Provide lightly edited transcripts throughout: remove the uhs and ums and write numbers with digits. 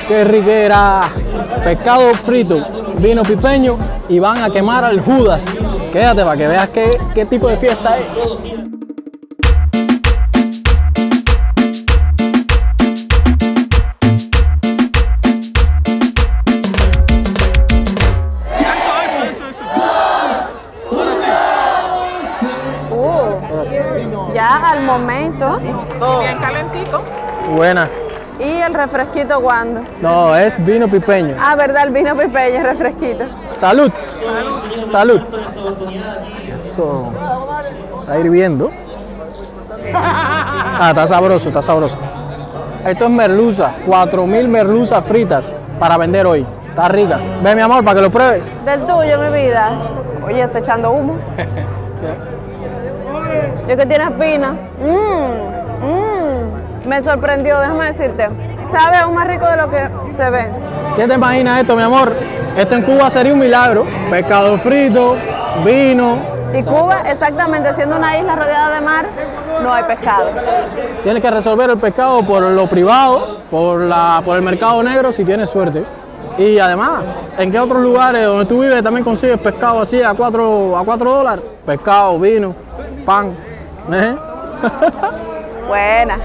¡Qué riquera! Pescado frito, vino pipeño y van a quemar al Judas. Quédate para que veas qué tipo de fiesta es. Ya al momento. Bien calentito. Buena. ¿Y el refresquito cuándo? No, es vino pipeño. Ah, verdad, el vino pipeño, el refresquito. ¡Salud! ¡Salud! Eso. Está hirviendo. Ah, está sabroso, está sabroso. Esto es merluza, 4000 merluzas fritas para vender hoy. Está rica. Ve, mi amor, para que lo pruebe. Del tuyo, mi vida. Oye, está echando humo. Yo que tiene espina. Me sorprendió, déjame decirte. Sabe aún más rico de lo que se ve. ¿Qué te imaginas esto, mi amor? Esto en Cuba sería un milagro. Pescado frito, vino. Y Cuba, exactamente, siendo una isla rodeada de mar, no hay pescado. Tienes que resolver el pescado por lo privado, por el mercado negro, si tienes suerte. Y además, ¿en qué otros lugares donde tú vives también consigues pescado así a 4 dólares? Pescado, vino, pan. Buena.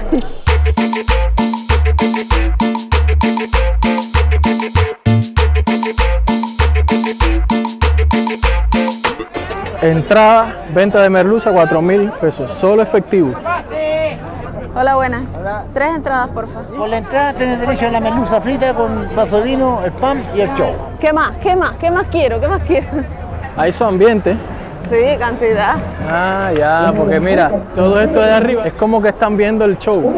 Entrada, venta de merluza, 4000 pesos, solo efectivo. Hola, buenas. 3 entradas, porfa. Por la entrada tenés derecho a la merluza frita con vaso de vino, el pan y el show. ¿Qué más? ¿Qué más? ¿Qué más quiero? ¿Qué más quiero? Ahí su ambiente. Sí, cantidad. Ah, ya, porque mira, todo esto de arriba es como que están viendo el show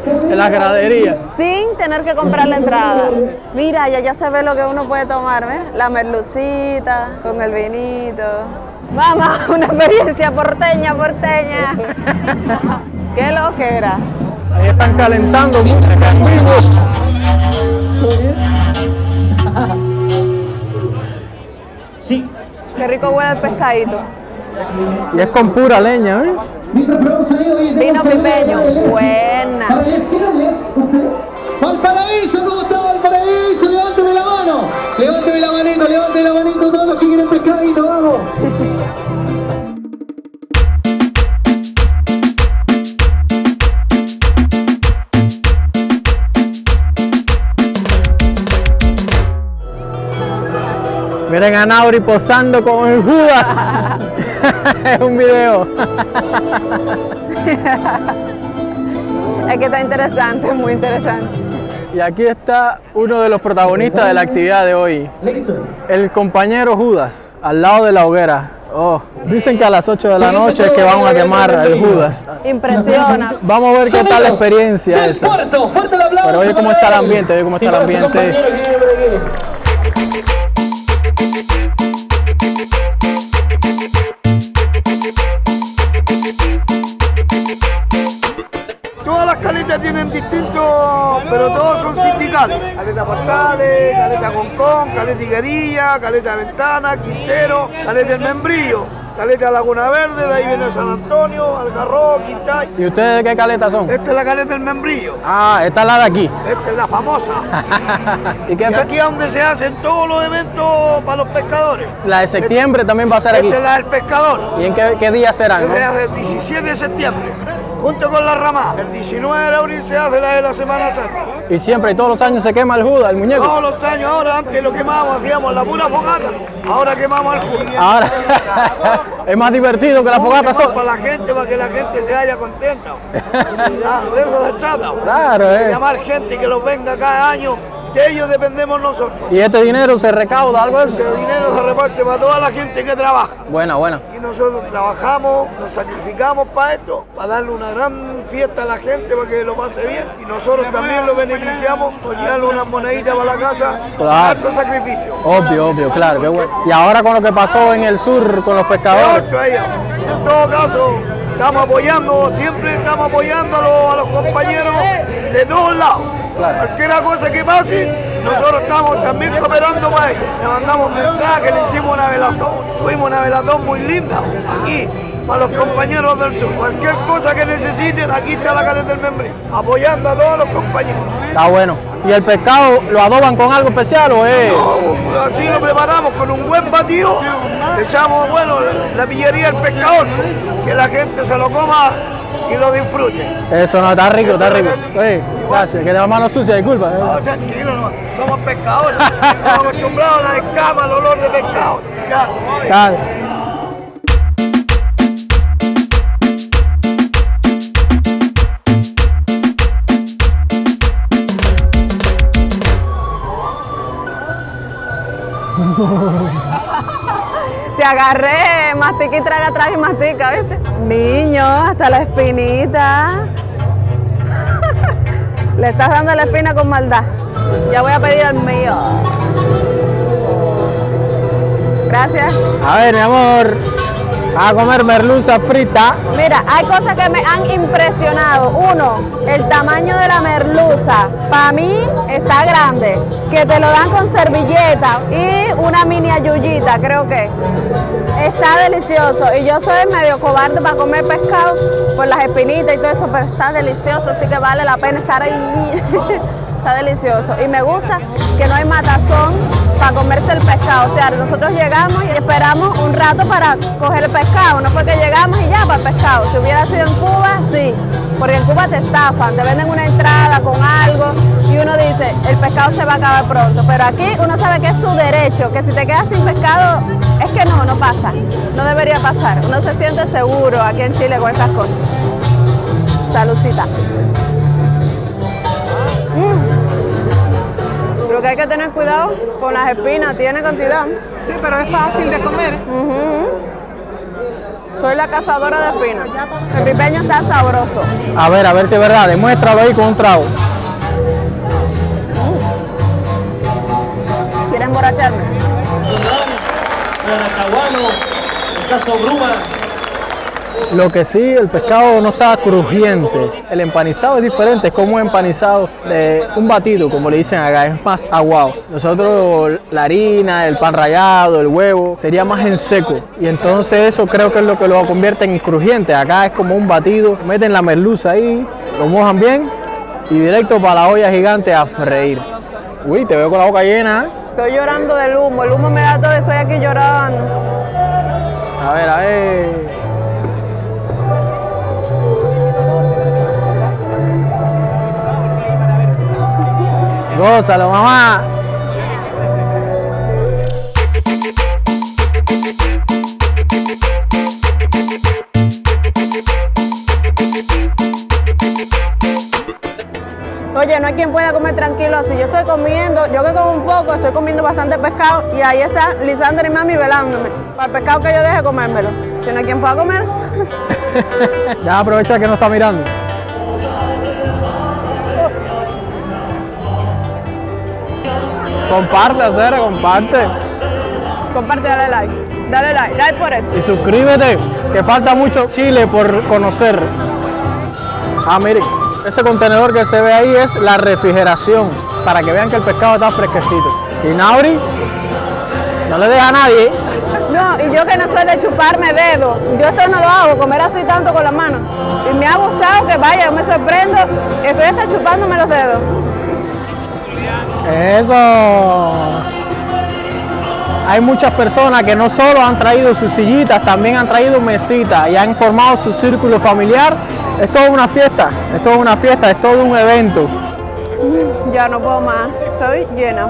en las graderías. Sin tener que comprar la entrada. Mira, ya se ve lo que uno puede tomar, ¿ves? La merlucita con el vinito. Vamos, una experiencia porteña. ¡Qué lojera! Ahí están calentando música en vivo. Sí. Qué rico huele el pescadito. Y es con pura leña, ¿eh? Vino pipeño. Buena. Valparaíso, ¿cómo está Valparaíso? Levánteme la mano. Levánteme la manito todos los que quieren pescadito, vamos. Miren a Nauri posando con el Judas. Es un video. Es que está interesante, muy interesante. Y aquí está uno de los protagonistas de la actividad de hoy. El compañero Judas, al lado de la hoguera. Oh, dicen que a las 8 de la noche es que van a quemar al Judas. Impresiona. Vamos a ver qué tal la experiencia esa. Fuerte el aplauso. Pero oye cómo está el ambiente, oye cómo está el ambiente. Todas las caletas tienen distintos, pero todos son sindicales. Caleta Portales, caleta Concón, caleta Higuerilla, caleta Ventana, Quintero, caleta El Membrillo, caleta Laguna Verde, de ahí viene San Antonio, Algarrobo, Quintay. ¿Y ustedes de qué caletas son? Esta es la caleta del Membrillo, Ah, esta es la de aquí. esta es la famosa. ¿Y qué Y aquí es donde se hacen todos los eventos para los pescadores. La de septiembre también va a ser aquí. Esta es la del pescador. ¿Y en qué días serán? Que se ¿no? hace el 17 de septiembre, junto con la ramada. El 19 de abril se hace la de la Semana Santa. Y siempre, y todos los años se quema el Judas, el muñeco. Todos los años ahora, antes lo quemábamos, hacíamos la pura fogata. Ahora quemamos al Judas. Ahora es más divertido que la fogata Quemamos sola. para la gente, para que la gente se haya contenta. Claro, de eso se trata. Claro, De llamar gente que los venga cada año, de ellos dependemos nosotros. ¿Y este dinero se recauda algo de eso? Ese dinero se reparte para toda la gente que trabaja. Buena. Y nosotros trabajamos, nos sacrificamos para esto, para darle una gran fiesta a la gente para que lo pase bien. Y nosotros también lo beneficiamos por llevarle unas moneditas para la casa, con Claro. harto sacrificio. Obvio, claro, qué bueno. Y ahora con lo que pasó en el sur con los pescadores. Peor todavía. En todo caso, siempre estamos apoyando a los compañeros de todos lados. Claro. Cualquier cosa que pase, nosotros estamos también cooperando para ellos. Le mandamos mensajes, le hicimos una velazón. Tuvimos una velazón muy linda aquí, para los compañeros del sur. Cualquier cosa que necesiten, aquí está la Caleta del Membrillo, apoyando a todos los compañeros. Está bueno. ¿Y el pescado lo adoban con algo especial o es? No, así lo preparamos con un buen batido. Le echamos, bueno, la pillería del pescador, que la gente se lo coma y lo disfrute. Eso no, está rico, está rico. Oye, gracias, que tengo mano sucia, disculpa. No, tranquilo, no, somos pescadores. Estamos acostumbrados a la escama, al olor de pescado. Ya. Claro. Te agarré, mastica y traga y mastica, ¿viste? Niño, hasta la espinita. Le estás dando la espina con maldad. Ya voy a pedir el mío. Gracias. A ver, mi amor, a comer merluza frita. Mira, hay cosas que me han impresionado. Uno, el tamaño de la merluza. Para mí está grande. Que te lo dan con servilleta y una mini ayuyita, creo que. Está delicioso. Y yo soy medio cobarde para comer pescado por las espinitas y todo eso, pero está delicioso, así que vale la pena estar ahí. Está delicioso. Y me gusta que no hay matazón para comerse el pescado. O sea, nosotros llegamos y esperamos un rato para coger el pescado. No fue que llegamos y ya para el pescado. Si hubiera sido en Cuba, sí. Porque en Cuba te estafan, te venden una entrada con algo y uno dice, el pescado se va a acabar pronto. Pero aquí uno sabe que es su derecho, que si te quedas sin pescado, es que no pasa. No debería pasar. Uno se siente seguro aquí en Chile con estas cosas. Saludcita. Lo que hay que tener cuidado con las espinas, tiene cantidad. Sí, pero es fácil de comer. Soy la cazadora de espinas. El pipeño está sabroso. A ver si es verdad, demuéstralo ahí con un trago. ¿Quieres emborracharme? el caso Bruma. Lo que sí, el pescado no está crujiente. El empanizado es diferente, es como un empanizado de un batido, como le dicen acá, es más aguado. Nosotros la harina, el pan rallado, el huevo, sería más en seco. Y entonces eso creo que es lo que lo convierte en crujiente. Acá es como un batido, meten la merluza ahí, lo mojan bien y directo para la olla gigante a freír. Uy, te veo con la boca llena. Estoy llorando del humo, el humo me da todo, estoy aquí llorando. A ver. Gózalo, mamá. Oye, no hay quien pueda comer tranquilo así. Yo estoy comiendo, yo que como un poco, estoy comiendo bastante pescado y ahí está Lisandra y mami velándome para el pescado que yo deje comérmelo. Si no hay quien pueda comer. Ya aprovecha que no está mirando. Comparte, Acera, comparte. Comparte, dale like. Dale like por eso. Y suscríbete, que falta mucho Chile por conocer. Ah, miren, ese contenedor que se ve ahí es la refrigeración, para que vean que el pescado está fresquecito. Y Nauri, no le deja a nadie. No, y yo que no soy de chuparme dedos, yo esto no lo hago, comer así tanto con las manos. Y me ha gustado que vaya, yo me sorprendo, estoy hasta chupándome los dedos. Eso. Hay muchas personas que no solo han traído sus sillitas, también han traído mesitas y han formado su círculo familiar. Es toda una fiesta, es toda una fiesta, es todo un evento. Ya no puedo más, estoy llena.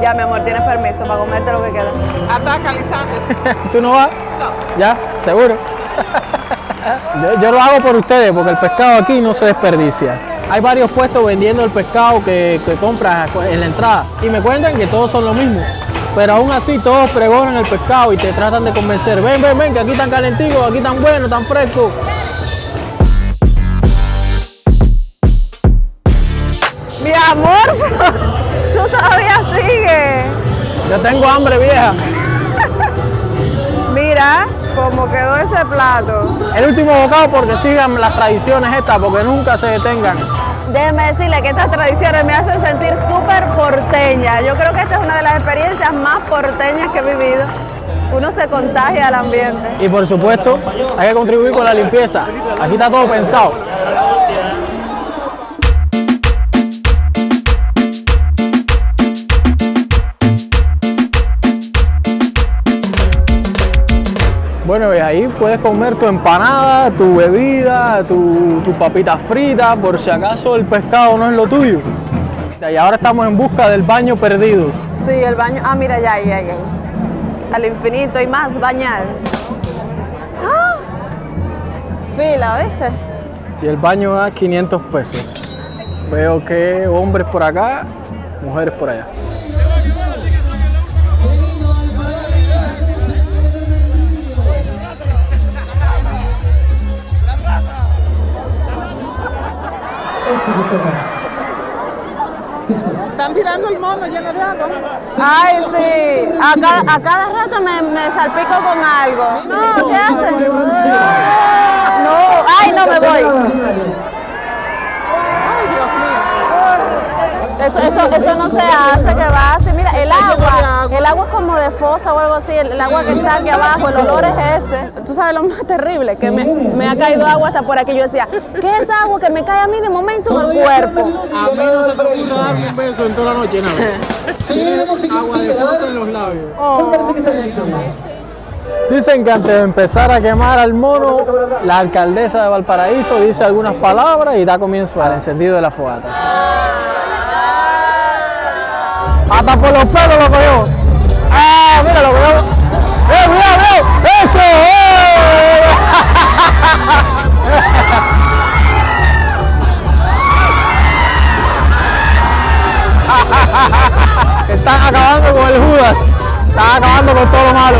Ya, mi amor, tienes permiso para comerte lo que queda. Ataca, Lisandra. ¿Tú no vas? No. ¿Ya? ¿Seguro? Yo lo hago por ustedes, porque el pescado aquí no se desperdicia. Hay varios puestos vendiendo el pescado que compras en la entrada y me cuentan que todos son lo mismo. Pero aún así todos pregonan el pescado y te tratan de convencer. Ven, que aquí tan calentico, aquí tan bueno, tan fresco. Mi amor, tú todavía sigues. Yo tengo hambre, vieja. Mira cómo quedó ese plato. El último bocado porque sigan las tradiciones estas, porque nunca se detengan. Déjenme decirle que estas tradiciones me hacen sentir súper porteña. Yo creo que esta es una de las experiencias más porteñas que he vivido. Uno se contagia al ambiente. Y por supuesto, hay que contribuir con la limpieza. Aquí está todo pensado. Bueno, y ahí puedes comer tu empanada, tu bebida, tu papitas fritas, por si acaso el pescado no es lo tuyo. Y ahora estamos en busca del baño perdido. Sí, el baño. Ah, mira, ya, ahí. Al infinito y más bañar. ¡Ah! Fila, ¿viste? Y el baño da 500 pesos. Veo que hombres por acá, mujeres por allá. Están tirando el mono lleno de agua. Ay, sí. A cada rato me salpico con algo. No, ¿qué hacen? No, ay, no me voy. Eso no se hace, que va así. Mira, el agua es como de fosa o algo así. El agua que está aquí abajo, el olor es ese. Tú sabes lo más terrible, que me ha caído agua hasta por aquí. Yo decía, ¿qué es agua que me cae a mí de momento en el cuerpo? A mí no se te ocurre darme un beso en toda la noche, nada. Agua de fosa en los labios. Dicen que antes de empezar a quemar al mono, la alcaldesa de Valparaíso dice algunas palabras y da comienzo al encendido de las fogatas. Hasta por los pelos lo cogió. ¡Ah, mira lo cogió! ¡Cuidado! ¡Eso! Están acabando con el Judas. Están acabando con todo lo malo.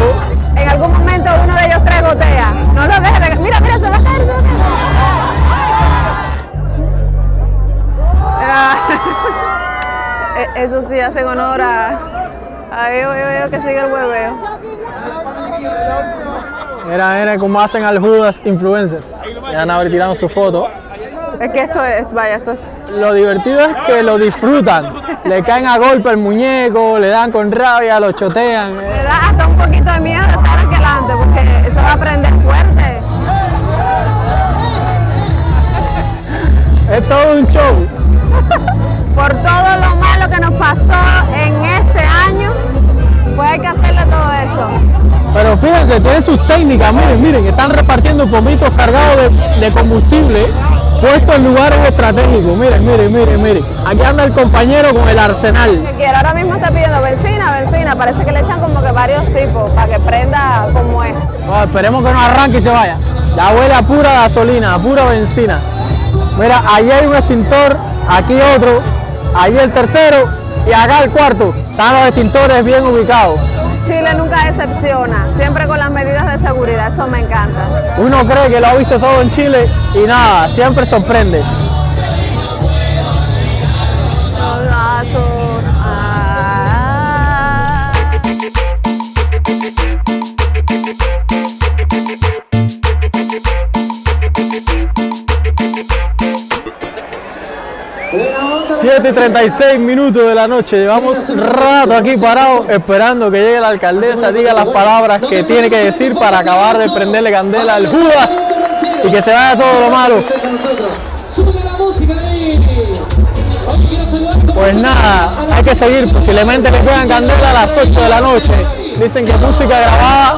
En algún momento uno de ellos tres gotea. No lo dejen de... Mira, se va a caer, Eso sí, hacen honor a veo que sigue el hueveo. Mira cómo hacen al Judas influencer. Ya van a ver tirando su foto. Es que esto es... Lo divertido es que lo disfrutan. Le caen a golpe al muñeco, le dan con rabia, lo chotean. Me da hasta un poquito de miedo de estar aquí adelante porque eso va a prender fuerte. Es todo un show. Por todo lo malo que nos pasó en este año, pues hay que hacerle todo eso. Pero fíjense, tienen sus técnicas, miren, están repartiendo pomitos cargados de combustible, puestos en lugares estratégicos, miren. Aquí anda el compañero con el arsenal. Ahora mismo está pidiendo benzina, parece que le echan como que varios tipos para que prenda como es. No, esperemos que no arranque y se vaya. Ya huele a pura gasolina, a pura benzina. Mira, allí hay un extintor, aquí otro, allí el tercero y acá el cuarto. Están los extintores bien ubicados. Chile nunca decepciona, siempre con las medidas de seguridad, eso me encanta. Uno cree que lo ha visto todo en Chile y nada, siempre sorprende. Los brazos. Siete y 36 minutos de la noche, llevamos rato aquí parados esperando que llegue la alcaldesa, diga las palabras que tiene que decir para acabar de prenderle candela al Judas y que se vaya todo lo malo. Pues nada, hay que seguir, posiblemente le juegan candela a las 8 de la noche. Dicen que música grabada.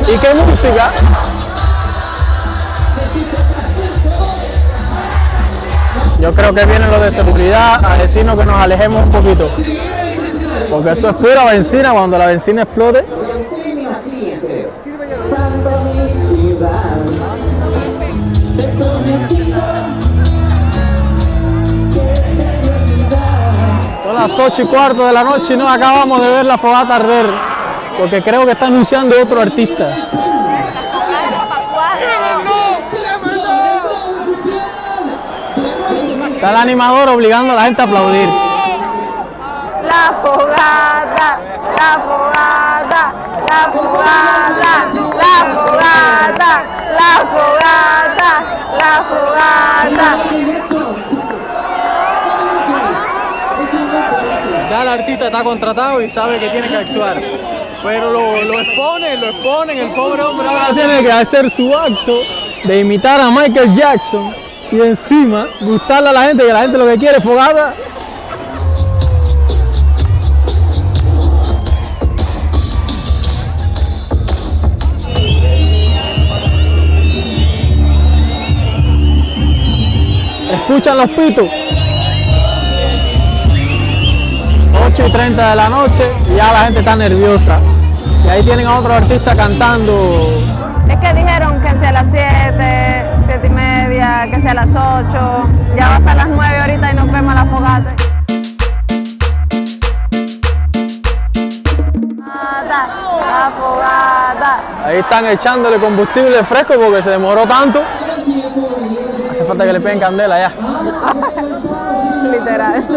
¿Y qué música? Yo creo que vienen los de seguridad a decirnos que nos alejemos un poquito. Porque eso es pura benzina, cuando la benzina explote. Son las 8:15 de la noche y no acabamos de ver la fogata arder. Porque creo que está anunciando otro artista. Está el animador obligando a la gente a aplaudir. La fogata, la fogata, la fogata, la fogata, la fogata, la fogata. Ya el artista está contratado y sabe que tiene que actuar. Pero lo exponen, el pobre hombre ahora tiene que hacer su acto de imitar a Michael Jackson y encima gustarle a la gente, que la gente lo que quiere es fogata. Escuchan los pitos. 8:30 de la noche y ya la gente está nerviosa. Y ahí tienen a otro artista cantando. Es que dijeron que sea a las 7, 7:30, que sea a las 8. Ya va a ser a las 9 ahorita y nos vemos a la fogata. La fogata. Ahí están echándole combustible fresco porque se demoró tanto. Hace falta que le peguen candela ya. Literal.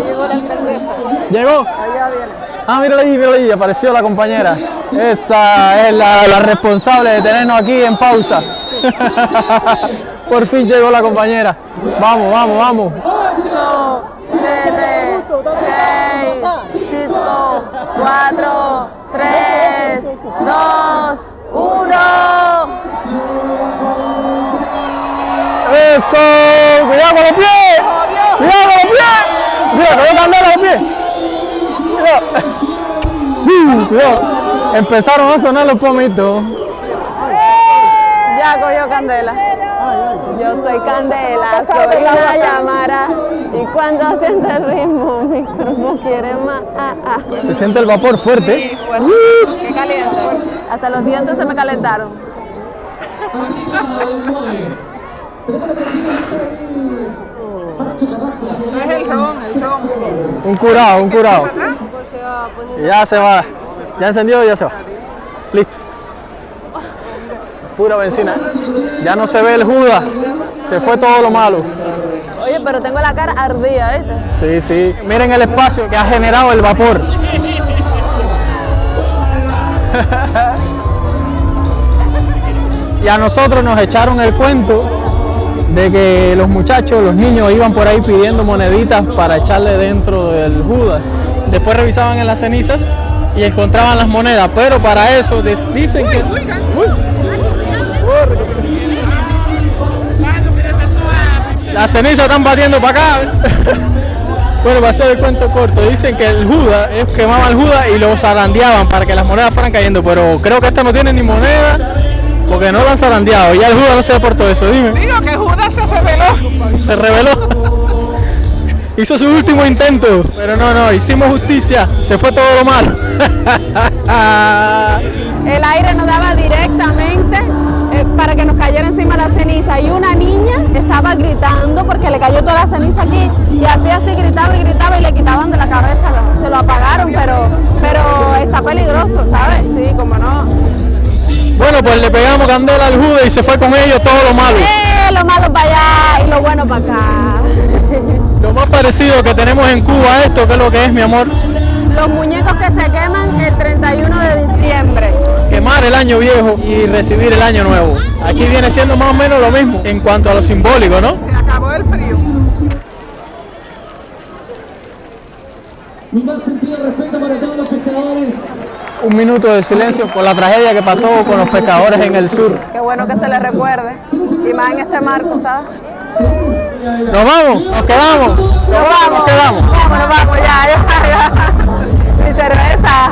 Llegó la cerveza. ¿Llegó? Allá viene. Ah, mírala ahí, apareció la compañera. Esa es la responsable de tenernos aquí en pausa. Por fin llegó la compañera. Vamos. 8, 7, 6, 5, 4, 3, 2, 1. ¡Eso! ¡Cuidado con los pies! ¡Cuidado con los pies! ¡Mira, que voy a candela los pies! Cuidado. Empezaron a sonar los pomitos. Ya cogió candela. Yo soy candela, soy una llamara. Y cuando siento el ritmo, mi cuerpo quiere más. Se siente el vapor fuerte. Sí, fuerte. Qué caliente. Hasta los dientes se me calentaron. Es el ron. Un curado. Ya se va. Ya encendió y ya se va. Listo. Pura benzina. Ya no se ve el Judas. Se fue todo lo malo. Oye, pero tengo la cara ardida, ¿viste? Sí. Miren el espacio que ha generado el vapor. Y a nosotros nos echaron el cuento de que los niños iban por ahí pidiendo moneditas para echarle dentro del Judas. Después revisaban en las cenizas y encontraban las monedas, pero para eso dicen que... Las cenizas están batiendo para acá. Bueno, para hacer el cuento corto, dicen que el Judas, ellos quemaban el Judas y lo zarandeaban para que las monedas fueran cayendo, pero creo que esta no tiene ni moneda porque no lo han zarandeado. Ya el Judas no se ve por todo eso, dime. Digo que Judas se reveló. Se reveló. Hizo su último intento, pero no, hicimos justicia, se fue todo lo malo. El aire nos daba directamente para que nos cayera encima la ceniza y una niña estaba gritando porque le cayó toda la ceniza aquí y así gritaba y le quitaban de la cabeza, se lo apagaron, pero está peligroso, ¿sabes? Sí, como no. Bueno, pues le pegamos candela al Judas y se fue con ellos todo lo malo. Lo malo para allá y lo bueno para acá. Lo más parecido que tenemos en Cuba a esto, ¿qué es lo que es, mi amor? Los muñecos que se queman el 31 de diciembre. Quemar el año viejo y recibir el año nuevo. Aquí viene siendo más o menos lo mismo en cuanto a lo simbólico, ¿no? Se acabó el frío. Mi más sentido respeto para todos los pescadores. Un minuto de silencio por la tragedia que pasó con los pescadores en el sur. Qué bueno que se les recuerde. Y más en este marco, ¿sabes? Nos vamos, nos quedamos. Nos quedamos. Vamos, ya. Mi cerveza.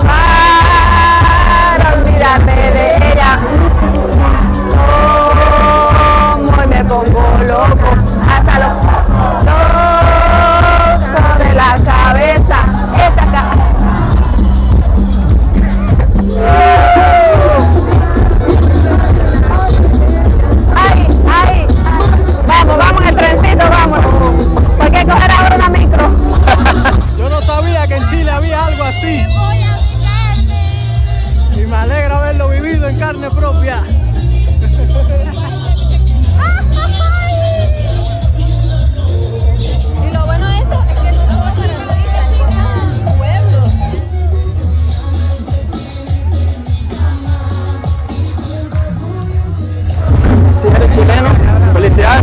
Para olvídate de ella. Como me pongo loco. Hasta loco de la cabeza. Ay. Vamos en el trencito, vámonos. Porque hay que coger ahora una micro. Yo no sabía que en Chile había algo así. Y me alegra haberlo vivido en carne propia.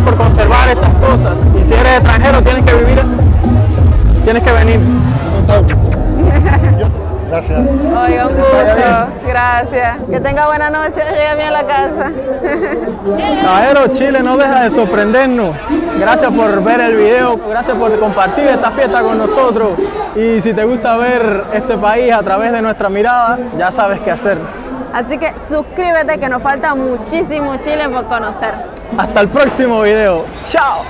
luchar por conservar estas cosas. Y si eres extranjero tienes que venir. Gracias. Oiga, un gusto. Gracias. Que tenga buena noche. Llegue bien a la casa. Caballero, Chile no deja de sorprendernos. Gracias por ver el video, gracias por compartir esta fiesta con nosotros. Y si te gusta ver este país a través de nuestra mirada, ya sabes qué hacer. Así que suscríbete que nos falta muchísimo Chile por conocer. Hasta el próximo video. ¡Chao!